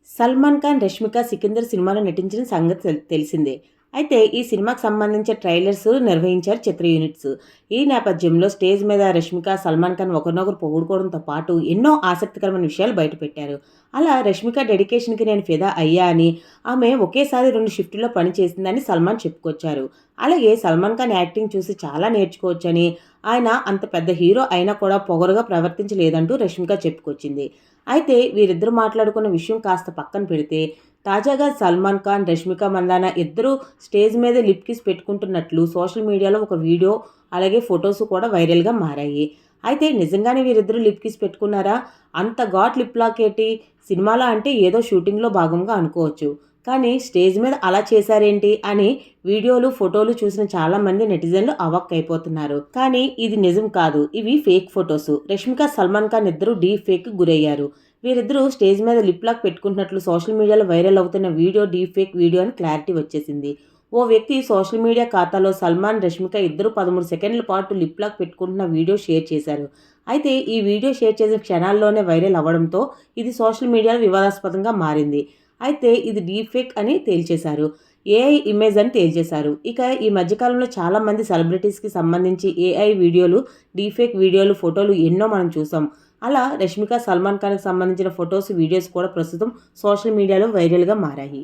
సల్మాన్ ఖాన్, రష్మిక 'సికిందర్' సినిమాలో నటించిన సంగతి తెలిసిందే. అయితే ఈ సినిమాకి సంబంధించిన ట్రైలర్స్ నిర్వహించారు చిత్ర యూనిట్స్. ఈ నేపథ్యంలో స్టేజ్ మీద రష్మిక, సల్మాన్ ఖాన్ ఒకరినొకరు పొగుడుకోవడంతో పాటు ఎన్నో ఆసక్తికరమైన విషయాలు బయటపెట్టారు. అలా రష్మిక డెడికేషన్‌కి నేను ఫిదా అయ్యా అని, ఆమె ఒకేసారి 2 షిఫ్టుల్లో పని చేసిందని సల్మాన్ చెప్పుకొచ్చారు. అలాగే సల్మాన్ ఖాన్ యాక్టింగ్ చూసి చాలా నేర్చుకోవచ్చని, ఆయన అంత పెద్ద హీరో అయినా కూడా పొగరుగా ప్రవర్తించలేదంటూ రష్మిక చెప్పుకొచ్చింది. అయితే వీరిద్దరూ మాట్లాడుకున్న విషయం కాస్త పక్కన పెడితే, తాజాగా సల్మాన్ ఖాన్, రష్మిక మందాన ఇద్దరూ స్టేజ్ మీద లిప్ కిస్ పెట్టుకుంటున్నట్లు సోషల్ మీడియాలో ఒక వీడియో, అలాగే ఫొటోస్ కూడా వైరల్‌గా మారాయి. అయితే నిజంగానే వీరిద్దరూ లిప్ కిస్ పెట్టుకున్నారా? అంత ఘాట్ లిప్ లాక్ ఏంటి? సినిమాలో అంటే ఏదో షూటింగ్‌లో భాగంగా అనుకోవచ్చు. కానీ స్టేజ్ మీద అలా చేశారేంటి అని వీడియోలు, ఫోటోలు చూసిన చాలామంది నెటిజన్లు అవాక్కైపోతున్నారు. కానీ ఇది నిజం కాదు. ఇవి ఫేక్ ఫొటోస్. రష్మిక, సల్మాన్ ఖాన్ ఇద్దరు డీప్ ఫేక్‌కి గురయ్యారు. వీరిద్దరూ స్టేజ్ మీద లిప్ లాక్ పెట్టుకుంటున్నట్లు సోషల్ మీడియాలో వైరల్ అవుతున్న వీడియో డీప్ ఫేక్ వీడియో అని క్లారిటీ వచ్చేసింది. ఓ వ్యక్తి సోషల్ మీడియా ఖాతాలో సల్మాన్, రష్మిక ఇద్దరు 13 సెకండ్ల పాటు లిప్ లాక్ పెట్టుకుంటున్న వీడియో షేర్ చేశారు. అయితే ఈ వీడియో షేర్ చేసిన క్షణాల్లోనే వైరల్ అవ్వడంతో ఇది సోషల్ మీడియాలో వివాదాస్పదంగా మారింది. అయితే ఇది డీప్ ఫేక్ అని తేల్చేశారు. ఏఐ ఇమేజ్ అని తేల్చేశారు. ఇక ఈ మధ్యకాలంలో చాలామంది సెలబ్రిటీస్‌కి సంబంధించి ఏఐ వీడియోలు, డీప్ ఫేక్ వీడియోలు, ఫోటోలు ఎన్నో మనం చూసాం. అలా రష్మిక, సల్మాన్ ఖాన్‌కి సంబంధించిన ఫొటోస్, వీడియోస్ కూడా ప్రస్తుతం సోషల్ మీడియాలో వైరల్‌గా మారాయి.